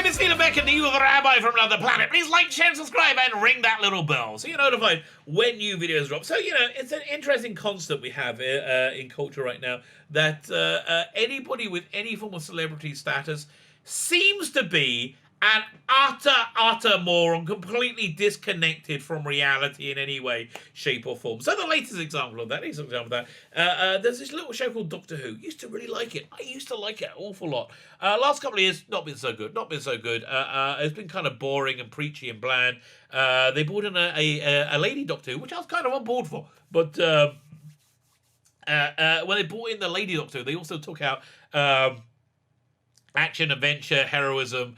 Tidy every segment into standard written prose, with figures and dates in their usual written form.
name is Felix Beck, and you are the Rabbi from another planet. Please like, share, and subscribe, and ring that little bell so you're notified when new videos drop. So, it's an interesting constant we have in culture right now that anybody with any form of celebrity status seems to be an utter moron, completely disconnected from reality in any way, shape, or form. So the latest example of that, there's this little show called Doctor Who. Used to really like it. I used to like it an awful lot. Last couple of years, not been so good. It's been kind of boring and preachy and bland. They brought in a lady Doctor Who, which I was kind of on board for. But when they brought in the lady Doctor Who, they also took out action, adventure, heroism,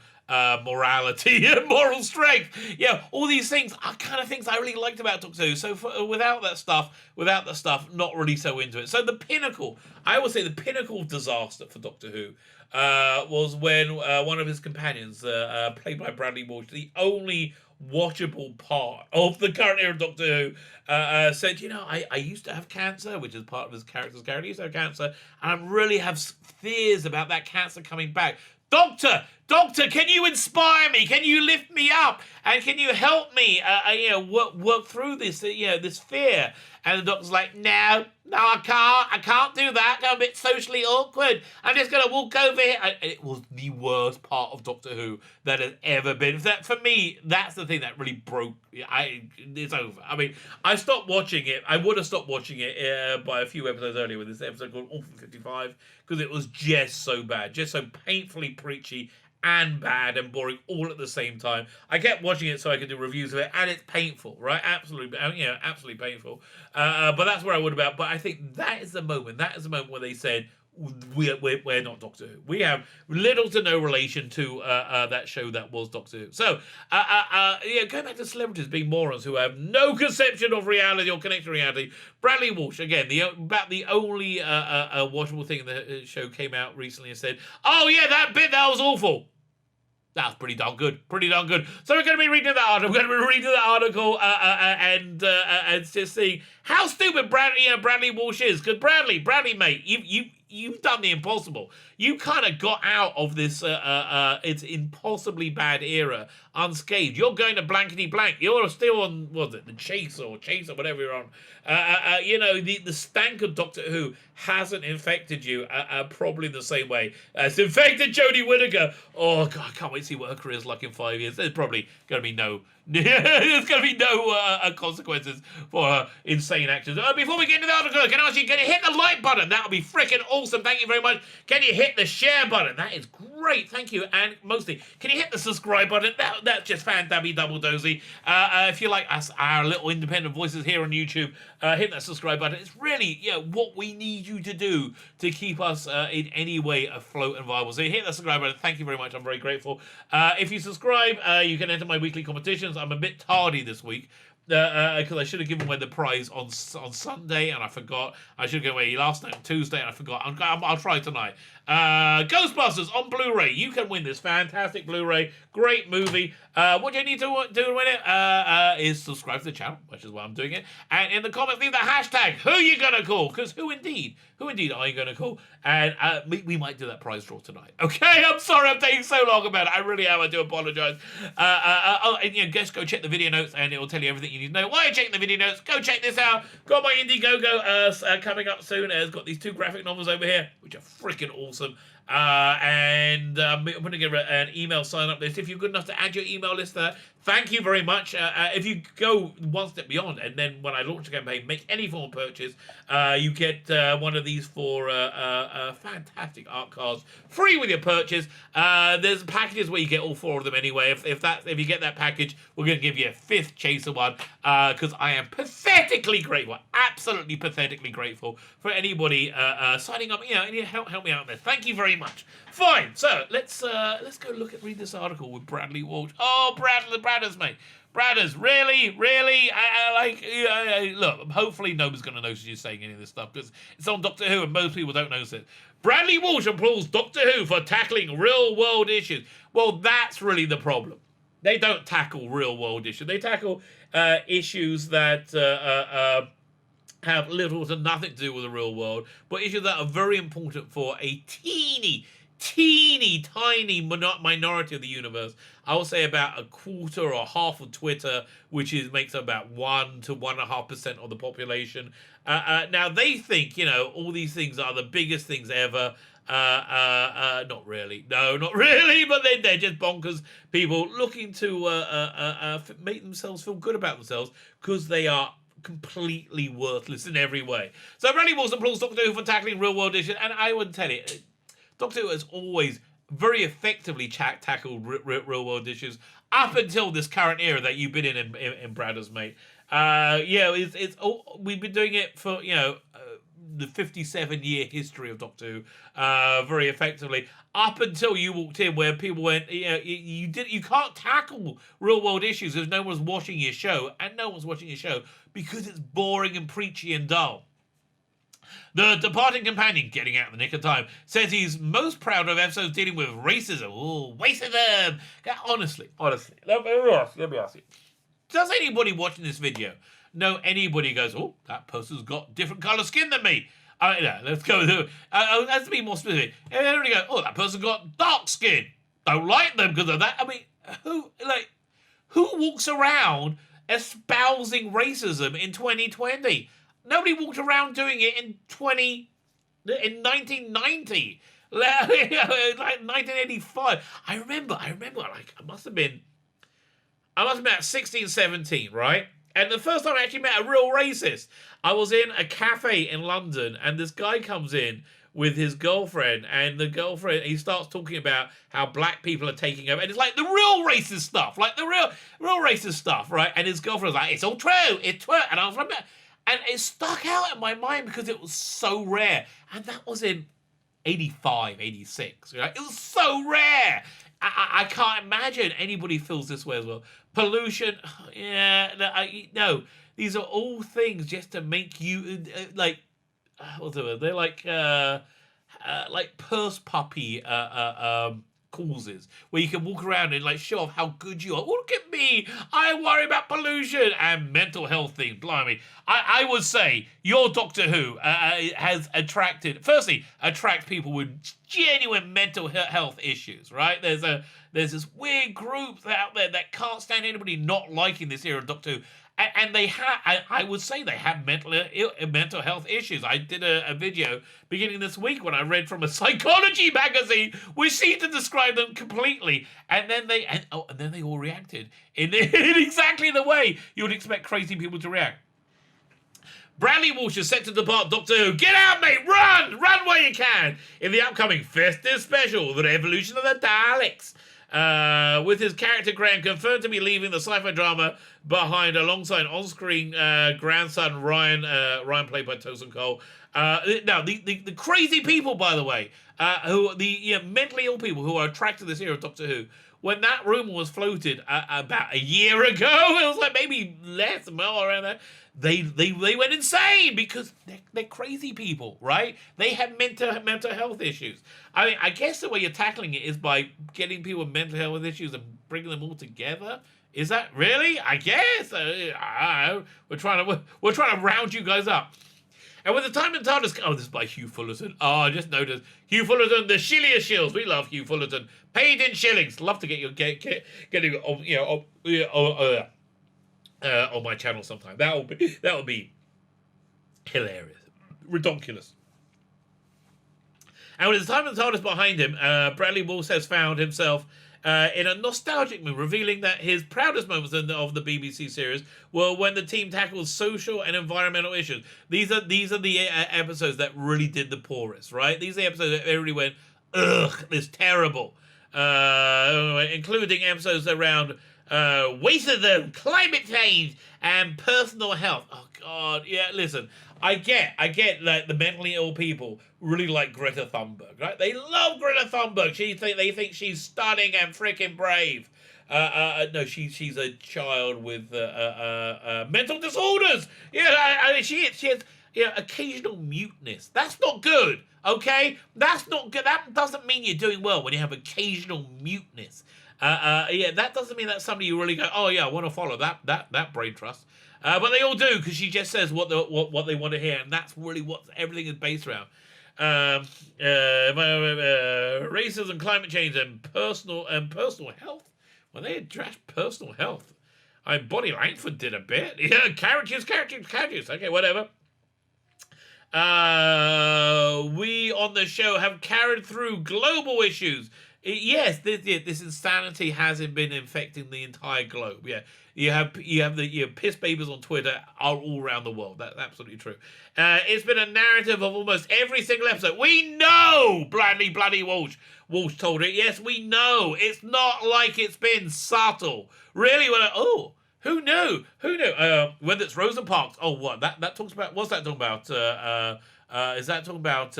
morality, and moral strength. Yeah, all these things are kind of things I really liked about Doctor Who. So without that stuff, not really so into it. So the pinnacle, I would say the pinnacle of disaster for Doctor Who was when one of his companions, played by Bradley Walsh, the only watchable part of the current era of Doctor Who, said, I used to have cancer, which is part of his character's character. I used to have cancer, and I really have fears about that cancer coming back. Doctor, can you inspire me? Can you lift me up? And can you help me, work through this, this fear? And the doctor's like, no, I can't do that. I'm a bit socially awkward. I'm just going to walk over here. It was the worst part of Doctor Who that has ever been. For me, that's the thing that really broke. It's over. I mean, I stopped watching it. I would have stopped watching it by a few episodes earlier with this episode called Awful 55, because it was just so bad, just so painfully preachy and bad and boring all at the same time. I kept watching it so I could do reviews of it, and it's painful, right? Absolutely, absolutely painful. But that's where I would about. But I think that is the moment. That is the moment where they said, we're not Doctor Who. We have little to no relation to that show that was Doctor Who. So, going back to celebrities being morons who have no conception of reality or connection to reality. Bradley Walsh, again, about the only watchable thing in the show, came out recently and said, "Oh yeah, that was awful." That's pretty darn good. So we're going to be reading that article. And just seeing how stupid Bradley Walsh is. Because Bradley, mate, you've done the impossible. You kind of got out of this it's impossibly bad era unscathed. You're going to blankety blank. You're still on, the Chase or whatever you're on. The stank of Doctor Who hasn't infected you probably the same way as infected Jodie Whittaker. Oh God, I can't wait to see what her career's like in 5 years. There's probably going to be no consequences for her insane actions. Before we get into the article, can I ask you, can you hit the like button? That would be freaking awesome. Thank you very much. Can you hit the share button? That is great. Thank you. And mostly, can you hit the subscribe button? That's just fan-dabby double dozy. If you like us, our little independent voices here on YouTube, hit that subscribe button. It's really what we need you to do to keep us in any way afloat and viable. So hit that subscribe button. Thank you very much. I'm very grateful. If you subscribe, you can enter my weekly competitions. I'm a bit tardy this week because I should have given away the prize on Sunday and I forgot. I should have given away last night on Tuesday and I forgot. I'll try tonight. Ghostbusters on Blu-ray. You can win this fantastic Blu-ray. Great movie. What you need to do to win it is subscribe to the channel, which is why I'm doing it. And in the comments, leave the hashtag, who you going to call? Because who indeed are you going to call? And we might do that prize draw tonight. Okay, I'm sorry I'm taking so long about it. I really am. I do apologize. Just go check the video notes and it will tell you everything you need to know. While you're checking the video notes, go check this out. Got my Indiegogo coming up soon. It's got these 2 graphic novels over here, which are freaking awesome. And I'm going to give an email sign-up list. If you're good enough to add your email list there, thank you very much. If you go one step beyond, and then when I launch a campaign, make any form of purchase, you get one of these for fantastic art cards free with your purchase. There's packages where you get all 4 of them anyway. If you get that package, we're going to give you a 5th chaser one because I am pathetically grateful, absolutely pathetically grateful for anybody signing up. Help me out there. Thank you very much. Fine. So let's go read this article with Bradley Walsh. Oh, Bradders, mate. Bradders, really? Look, hopefully nobody's going to notice you saying any of this stuff because it's on Doctor Who and most people don't notice it. Bradley Walsh applauds Doctor Who for tackling real-world issues. Well, that's really the problem. They don't tackle real-world issues. They tackle issues that have little to nothing to do with the real world, but issues that are very important for a teeny tiny minority of the universe. I would say about a quarter or half of Twitter, which makes up about 1 to 1.5% of the population. Now they think, all these things are the biggest things ever. Not really. No, not really. But they're just bonkers people looking to make themselves feel good about themselves because they are completely worthless in every way. So Bradley Walsh applauds Doctor Who for tackling real world issues, and I would tell you, Doctor Who has always very effectively tackled real world issues up until this current era that you've been in Bradders, mate. We've been doing it for the 57-year history of Doctor Who very effectively up until you walked in, where people went, you can't tackle real world issues if no one's watching your show, and no one's watching your show because it's boring and preachy and dull. The departing companion, getting out in the nick of time, says he's most proud of episodes dealing with racism. Oh, racism! Honestly, let me ask you. Does anybody watching this video know anybody goes, oh, that person's got different colour skin than me? Let's go. Let's be more specific. And everybody goes, oh, that person's got dark skin. Don't like them because of that. I mean, who walks around espousing racism in 2020? Nobody walked around doing it in 1990, like 1985. I remember. Like I must have been at 16, 17, right? And the first time I actually met a real racist, I was in a cafe in London, and this guy comes in with his girlfriend, and the girlfriend, he starts talking about how black people are taking over, and it's like the real racist stuff, right? And his girlfriend was like, it's all true, it's true. And I was like, and it stuck out in my mind because it was so rare. And that was in 85, 86, right? It was so rare. I can't imagine anybody feels this way as well. Pollution, no. These are all things just to make you, what's the word? They're like purse puppy causes where you can walk around and show off how good you are. Look at me, I worry about pollution and mental health things. Blimey, I would say your Doctor Who has attracts people with genuine mental health issues, right? There's this weird group out there that can't stand anybody not liking this era of Doctor Who. And they I would say they have mental health issues. I did a video beginning this week when I read from a psychology magazine, which seemed to describe them completely. And then they all reacted in exactly the way you would expect crazy people to react. Bradley Walsh is set to depart Doctor Who. Get out, mate! Run while you can! In the upcoming festive special, The Evolution of the Daleks. With his character Graham confirmed to be leaving the sci-fi drama behind alongside on-screen grandson Ryan played by Tosin Cole. Now, the crazy people, by the way, who the mentally ill people who are attracted to this era of Doctor Who, when that rumour was floated about a year ago, it was like maybe less, more around there, they went insane because they're crazy people, right? They have mental health issues. I mean, I guess the way you're tackling it is by getting people with mental health issues and bringing them all together. Is that really? I guess. We're trying to round you guys up. And with the time and TARDIS... Oh, this is by Hugh Fullerton. Oh, I just noticed. Hugh Fullerton, the Shillia Shills. We love Hugh Fullerton. Paid in shillings. Love to get you getting on my channel sometime. That will be hilarious. Redonkulous. And with the time and TARDIS behind him, Bradley Walsh has found himself in a nostalgic mood, revealing that his proudest moments of the BBC series were when the team tackled social and environmental issues. These are the episodes that really did the poorest, right? These are the episodes that everybody went, ugh, it's terrible. Including episodes around racism, climate change, and personal health. Oh God, yeah. Listen, I get like the mentally ill people really like Greta Thunberg, right? They love Greta Thunberg. They think she's stunning and freaking brave. No, she's a child with mental disorders. Yeah, she has occasional muteness. That's not good. Okay, that's not good. That doesn't mean you're doing well when you have occasional muteness. That doesn't mean that's somebody you really go, oh yeah, I want to follow that brain trust. But they all do, because she just says what they want to hear, and that's really what everything is based around. Racism, climate change, and personal health. When they address personal health, Bonnie Langford did a bit. Yeah, characters. Okay, whatever. We on the show have carried through global issues. Yes, this insanity hasn't been infecting the entire globe. Yeah, you have the piss babies on Twitter are all around the world. That's absolutely true. It's been a narrative of almost every single episode. We know, bloody Walsh. Walsh told it. Yes, we know. It's not like it's been subtle. Really, we're like, oh. Who knew? Whether it's Rosa Parks. Oh, what? That talks about. What's that talking about? Is that talking about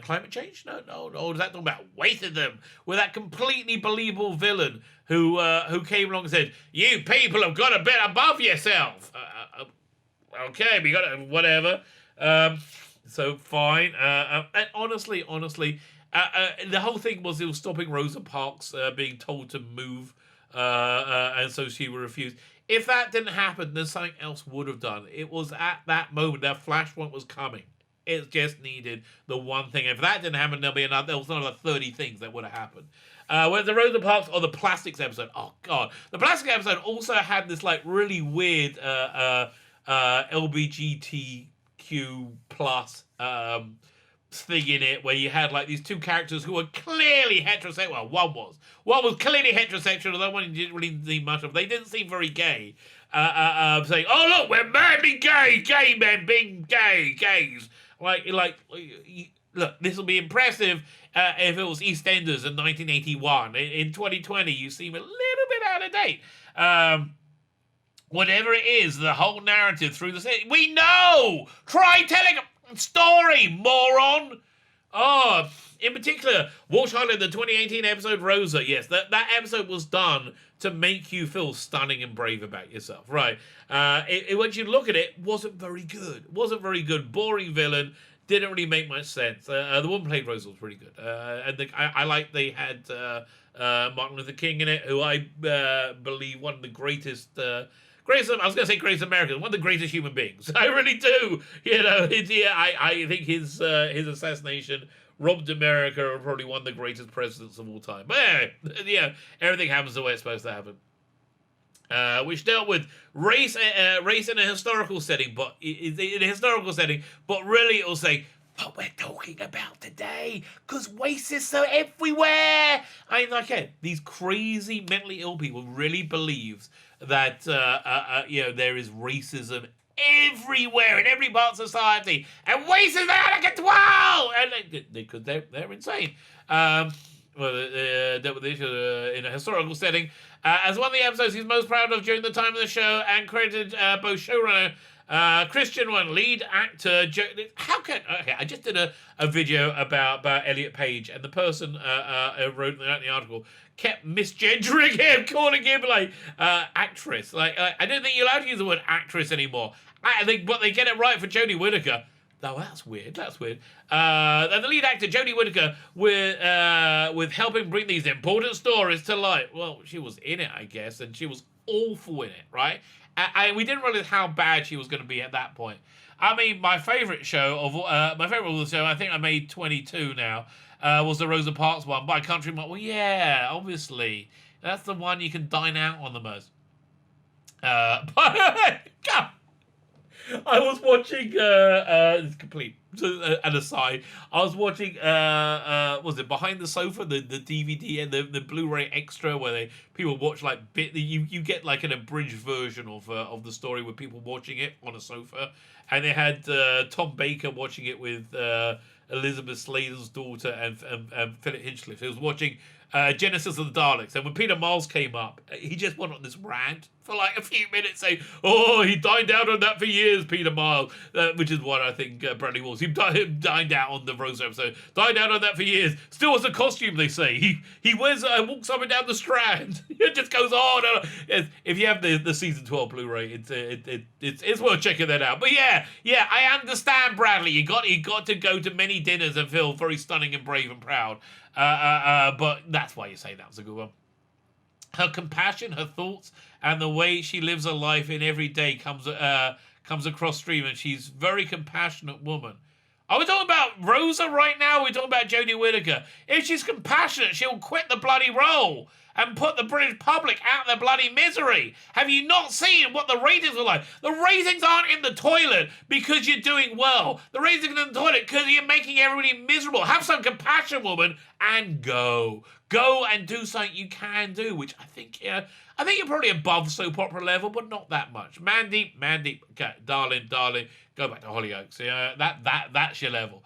climate change? No. Is that talking about racism? With that completely believable villain who came along and said, "You people have got a bit above yourself." Okay, we got it. Whatever. So fine. And honestly, the whole thing was it was stopping Rosa Parks being told to move, and so she would refuse. If that didn't happen, then something else would have done. It was at that moment that flashpoint was coming. It just needed the one thing. If that didn't happen, there was another 30 things that would have happened. Whether the Rosa Parks or the Plastics episode, oh god, the Plastics episode also had this like really weird LGBTQ plus thing in it where you had like these two characters who were clearly heterosexual. Well, one was clearly heterosexual, although one didn't really see much of. They didn't seem very gay. Saying, "Oh look, we're madly gay men being gays." Like, look, this will be impressive if it was EastEnders in 1981. In 2020, you seem a little bit out of date. Whatever it is, the whole narrative through the city, we know. Try telling a story, moron. Oh, in particular, Walsh highlighted the 2018 episode Rosa. Yes, that episode was done to make you feel stunning and brave about yourself. Right. Once you look at it, wasn't very good. Boring villain. Didn't really make much sense. The woman played Rosa was pretty good. And I like they had Martin Luther King in it, who I believe one of the greatest... I was going to say greatest Americans, one of the greatest human beings. I really do. You know, I think his assassination robbed America of probably one of the greatest presidents of all time. But yeah, everything happens the way it's supposed to happen. Which dealt with race in a historical setting, but really it will say what we're talking about today, because waste is so everywhere. I mean, like, these crazy mentally ill people really believes that there is racism everywhere in every part of society, and waste is out of control, and because they're insane. Dealt with the issue in a historical setting. As one of the episodes he's most proud of during the time of the show, and credited both showrunner Christian one, lead actor. I just did a video about Elliot Page, and the person wrote the article kept misgendering him, calling him like actress. Like I don't think you're allowed to use the word actress anymore. I think, but they get it right for Jodie Whittaker. Oh, that's weird. And the lead actor, Jodie Whittaker, with helping bring these important stories to light. Well, she was in it, I guess, and she was awful in it, right? We didn't realize how bad she was going to be at that point. I mean, my favorite of the show, I think I made 22 now, was the Rosa Parks one by Country Mile. Well, yeah, obviously. That's the one you can dine out on the most. God. I was watching an aside. I was watching was it Behind the Sofa, the DVD and the Blu-ray extra where people watch like you get like an abridged version of the story with people watching it on a sofa, and they had Tom Baker watching it with Elizabeth Sladen's daughter and Philip Hinchcliffe. He was watching Genesis of the Daleks, and when Peter Miles came up, he just went on this rant for like a few minutes saying, "Oh, he dined out on that for years, Peter Miles," which is what I think Bradley was. He dined out on the Rose episode. Dined out on that for years. Still has a costume, they say. He wears walks up and down the Strand. It just goes on. If you have the season 12 Blu-ray, it's worth checking that out. But yeah, I understand Bradley. You got to go to many dinners and feel very stunning and brave and proud. But that's why you say that was a good one. Her compassion, her thoughts, and the way she lives her life in every day comes across stream, and she's a very compassionate woman. Are we talking about Rosa right now? Or are we talking about Jodie Whittaker? If she's compassionate, she'll quit the bloody role and put the British public out of their bloody misery. Have you not seen what the ratings were like? The ratings aren't in the toilet because you're doing well. The ratings are in the toilet because you're making everybody miserable. Have some compassion, woman, and go. Go and do something you can do, which I think you're probably above soap opera level, but not that much. Mandy, okay, darling, go back to Hollyoaks. That's your level.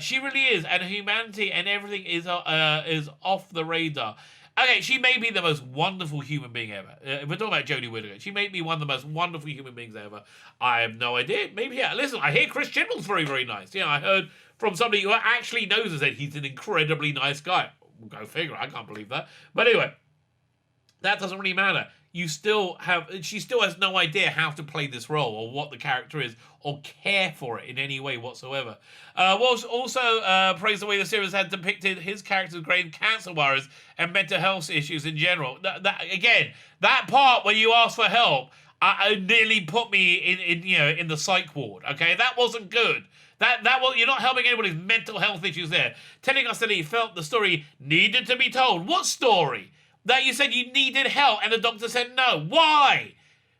She really is, and humanity and everything is off the radar. Okay, she may be the most wonderful human being ever. If we're talking about Jodie Whittaker, she may be one of the most wonderful human beings ever. I have no idea. Maybe, yeah. Listen, I hear Chris Chibnall's very, very nice. I heard from somebody who actually knows and said he's an incredibly nice guy. Go figure, I can't believe that. But anyway, that doesn't really matter. She still has no idea how to play this role or what the character is or care for it in any way whatsoever. Walsh also praised the way the series had depicted his character's grave cancer worries and mental health issues in general. That part where you ask for help, nearly put me in the psych ward. Okay, that wasn't good. You're not helping anybody's mental health issues there. Telling us that he felt the story needed to be told. What story? That you said you needed help and the doctor said no. Why?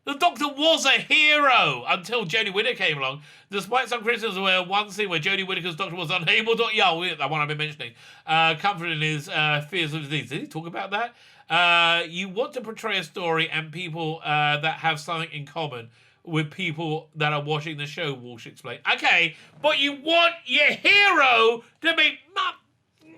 The doctor was a hero until Jodie Whittaker came along. Despite some criticism where one scene where Jodie Whittaker's doctor was unable to, that one I've been mentioning, comforting his fears of disease. Did he talk about that? You want to portray a story and people that have something in common with people that are watching the show, Walsh explained. Okay, but you want your hero to be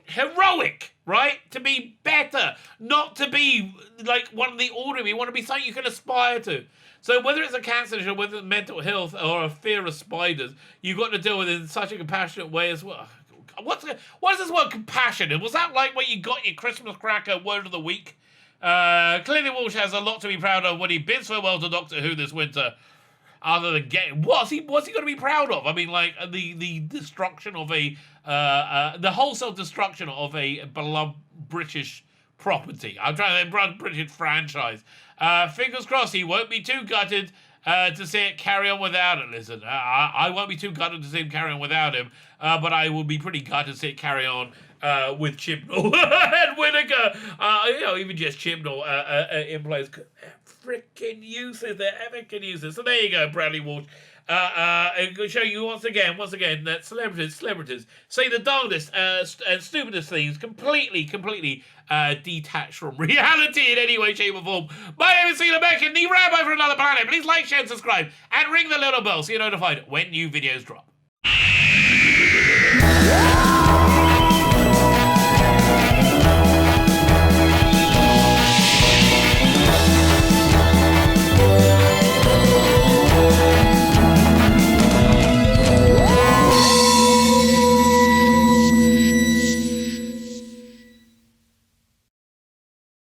heroic, right? To be better, not to be like one of the ordinary. You want to be something you can aspire to. So whether it's a cancer issue, whether it's mental health or a fear of spiders, you've got to deal with it in such a compassionate way as well. What is this word compassionate? Was that like when you got your Christmas cracker word of the week? Clearly Walsh has a lot to be proud of when he bids farewell to Doctor Who this winter. Other than getting, what's he going to be proud of? I mean, like the destruction of the wholesale destruction of a beloved British property. I'm trying to say British franchise. Fingers crossed he won't be too gutted to see it carry on without it. Listen, I won't be too gutted to see him carry on without him, but I will be pretty gutted to see it carry on with Chibnall and Whittaker. Even just Chibnall in place. Freaking useless. They're freaking useless. So there you go, Bradley Walsh. Show you once again that celebrities say the darndest and stupidest things completely detached from reality in any way, shape, or form. My name is Celia Beck, the Rabbi from another planet. Please like, share, and subscribe, and ring the little bell so you're notified when new videos drop.